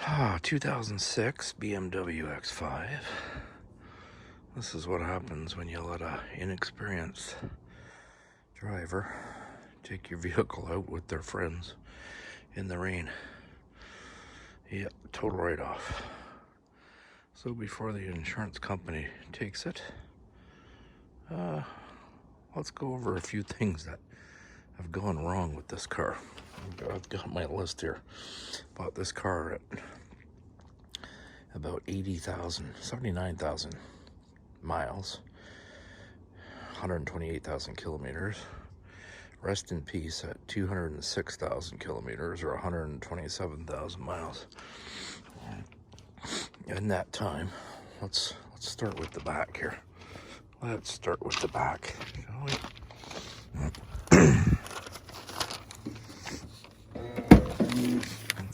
2006 BMW X5. This is what happens when you let an inexperienced driver take your vehicle out with their friends in the rain. Yep, total write-off. So before the insurance company takes it, let's go over a few things that have gone wrong with this car. I've got my list here. Bought this car at about 79,000 miles, 128,000 kilometers. Rest in peace at 206,000 kilometers, or 127,000 miles. In that time, let's start with the back here. Let's start with the back, shall we?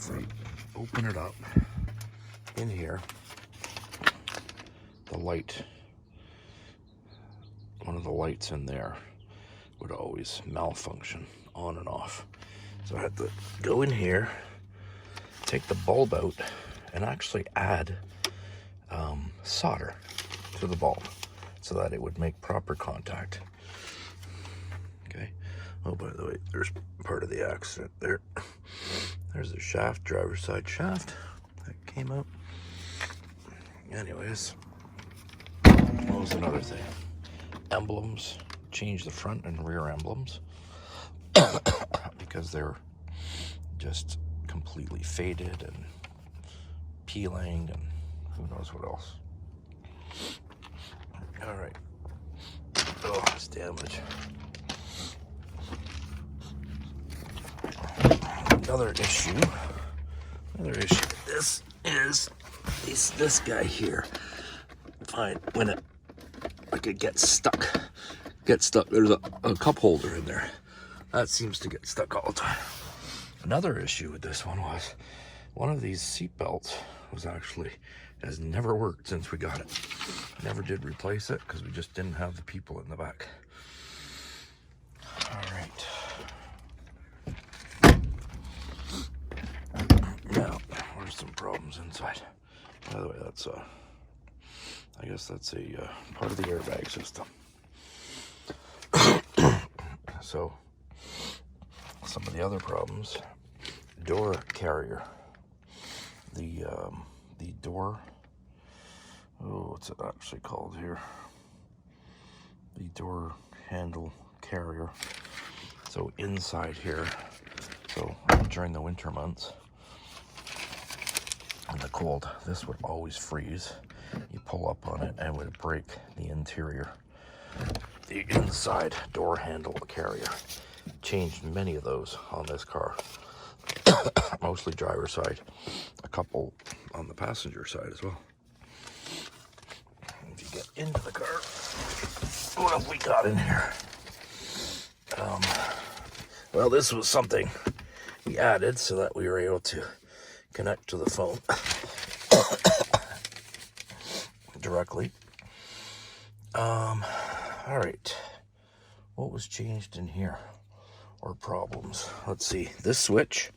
If I open it up, in here, the light, one of the lights in there would always malfunction on and off. So I had to go in here, take the bulb out, and actually add solder to the bulb so that it would make proper contact. Okay. Oh, by the way, there's part of the accident there. There's the shaft, driver's side shaft that came out. Anyways, what was another thing? Emblems. Change the front and rear emblems because they're just completely faded and peeling and who knows what else. All right. Oh, it's damage. Another issue. This is this guy here. Fine, when it gets stuck. There's a cup holder in there that seems to get stuck all the time. Another issue with this one was one of these seat belts has never worked since we got it. Never did replace it because we just didn't have the people in the back. All right. Now, there's some problems inside. By the way, I guess that's a part of the airbag system. So, some of the other problems: door carrier, the door. Oh, what's it actually called here? The door handle carrier. So inside here. So during the winter months and the cold, this would always freeze. You pull up on it and it would break the interior. The inside door handle carrier. Changed many of those on this car. Mostly driver's side. A couple on the passenger side as well. If you get into the car, what have we got in here? Well, this was something we added so that we were able to connect to the phone directly. All right, what was changed in here, or problems? Let's see, this switch,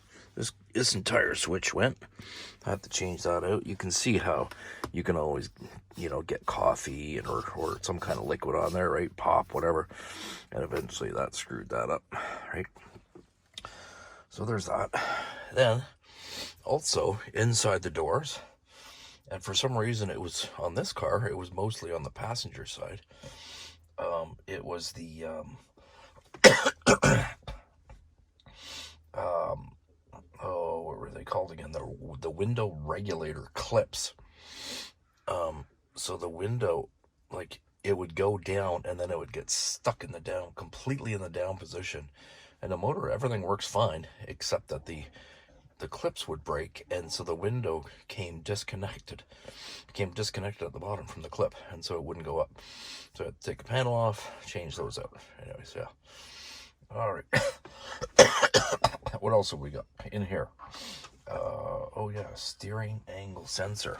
this entire switch went. I have to change that out. You can see how you can always, get coffee or some kind of liquid on there, right? Pop, whatever, and eventually that screwed that up, right? So there's that. Then, also, inside the doors, and for some reason it was on this car, it was mostly on the passenger side. It was the what were they called again? The window regulator clips. So the window, it would go down and then it would get stuck completely in the down position. And the motor, everything works fine, except that the clips would break, and so the window became disconnected at the bottom from the clip, and so it wouldn't go up. So I had to take the panel off, change those out. Anyways, yeah. All right. What else have we got in here? Oh yeah, steering angle sensor.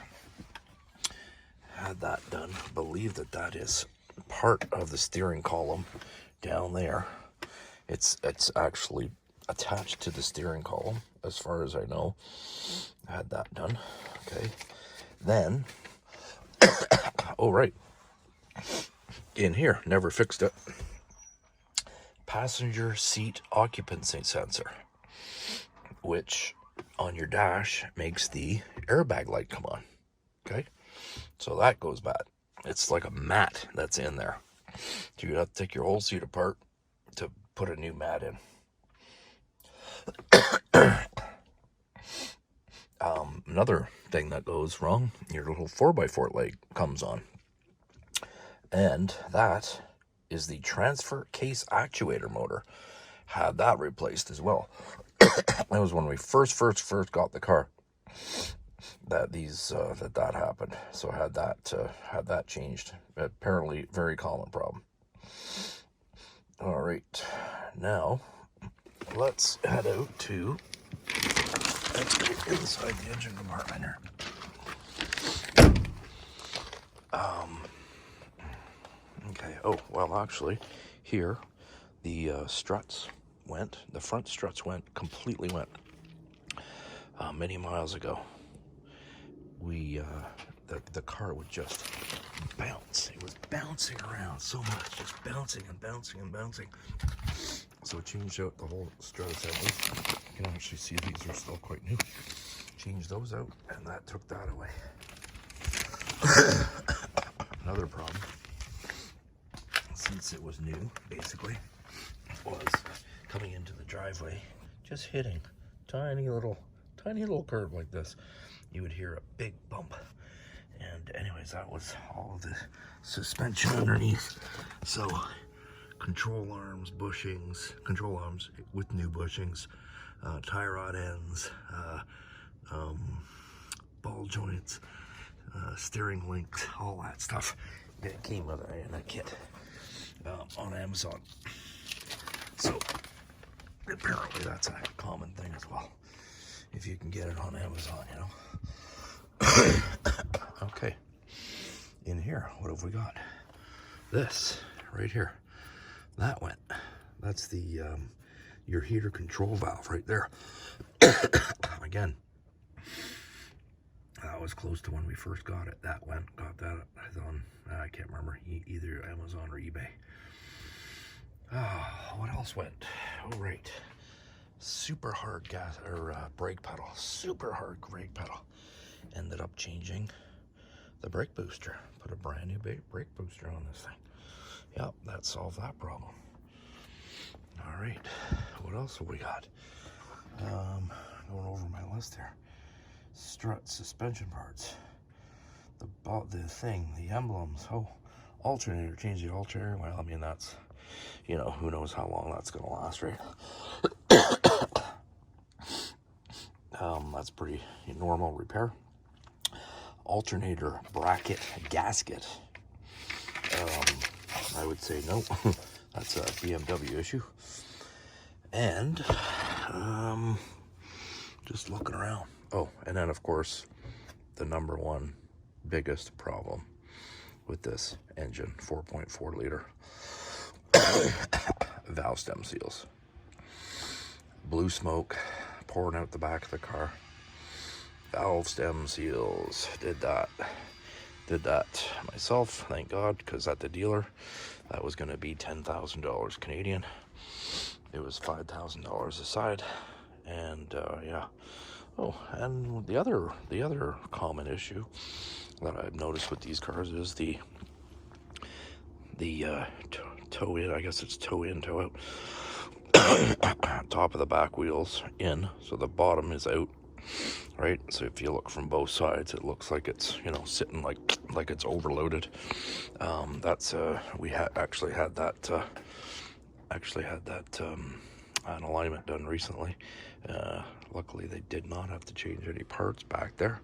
Had that done. Believe that is part of the steering column down there. It's actually attached to the steering column, as far as I know. I had that done. Okay. Then, oh, right. In here, never fixed it. Passenger seat occupancy sensor, which on your dash makes the airbag light come on. Okay. So that goes bad. It's like a mat that's in there. So you'd have to take your whole seat apart to put a new mat in. Another thing that goes wrong, your little 4x4 light comes on. And that is the transfer case actuator motor. Had that replaced as well. That was when we first got the car that that happened. So had that changed. Apparently, very common problem. All right, now let's head out to. Let's go inside the engine compartment here. Okay. Oh well, actually, here the struts went. The front struts completely went. Many miles ago. The car would just bounce. It was bouncing around so much, just bouncing and bouncing and bouncing. So it changed out the whole strut assembly. You can actually see these are still quite new. Changed those out, and that took that away. Another problem, since it was new, basically, was coming into the driveway, just hitting tiny little curve like this. You would hear a big bump. And anyways, that was all of the suspension underneath. So control arms, bushings, control arms with new bushings, tie rod ends, ball joints, steering links, all that stuff. It came with in a kit on Amazon. So apparently that's a common thing as well. If you can get it on Amazon, you know. Okay, in here, what have we got? This right here, that went. That's the your heater control valve right there. Again, that was close to when we first got it. That went. Got that on. I can't remember, either Amazon or eBay. What else went? Oh right, super hard gas or brake pedal. Super hard brake pedal. Ended up changing the brake booster. Put a brand new brake booster on this thing. Yep, that solved that problem. All right, what else have we got? Going over my list here. Strut suspension parts. The thing, the emblems. Oh, alternator. Change the alternator. Well, I mean that's, you know, who knows how long that's gonna last, right? That's pretty normal repair. Alternator bracket gasket. I would say no. That's a BMW issue. And just looking around. Oh, and then of course the number one biggest problem with this engine, 4.4 liter, valve stem seals. Blue smoke pouring out the back of the car. Valve stem seals. Did that myself, thank God, because at the dealer that was going to be $10,000 Canadian. It was $5,000 aside. And yeah. Oh, and the other common issue that I've noticed with these cars is the toe in. I guess it's toe in, toe out. Top of the back wheels in, so the bottom is out. Right, so if you look from both sides, it looks like it's, you know, sitting like it's overloaded. That's we actually had that an alignment done recently. Luckily, they did not have to change any parts back there.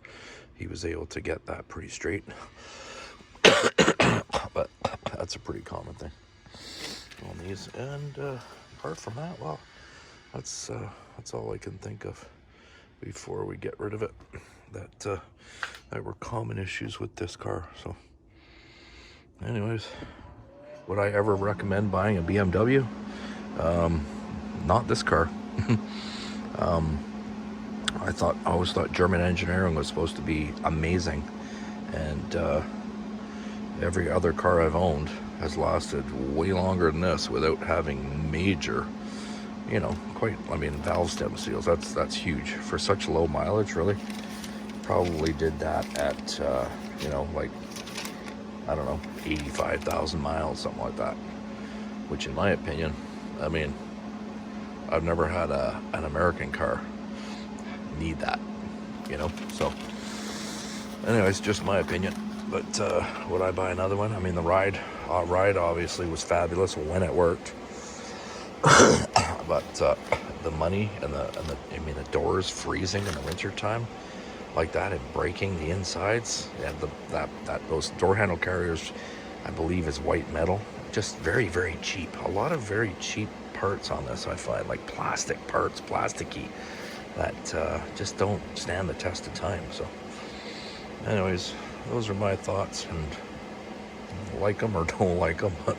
He was able to get that pretty straight. But that's a pretty common thing on these. And apart from that, well, that's all I can think of before we get rid of it that were common issues with this car. So anyways, would I ever recommend buying a BMW? Not this car. I always thought German engineering was supposed to be amazing, and every other car I've owned has lasted way longer than this without having major, valve stem seals. That's huge for such low mileage. Really, probably did that at like, I don't know, 85,000 miles, something like that. Which, in my opinion, I mean, I've never had an American car need that, So, anyways, just my opinion. But would I buy another one? I mean, the ride obviously was fabulous when it worked. But the money and the doors freezing in the winter time like that and breaking the insides, and those door handle carriers, I believe, is white metal. Just very, very cheap. A lot of very cheap parts on this, I find, like plastic parts, plasticky, that just don't stand the test of time. So, anyways, those are my thoughts, and like them or don't like them, but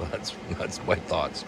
that's my thoughts.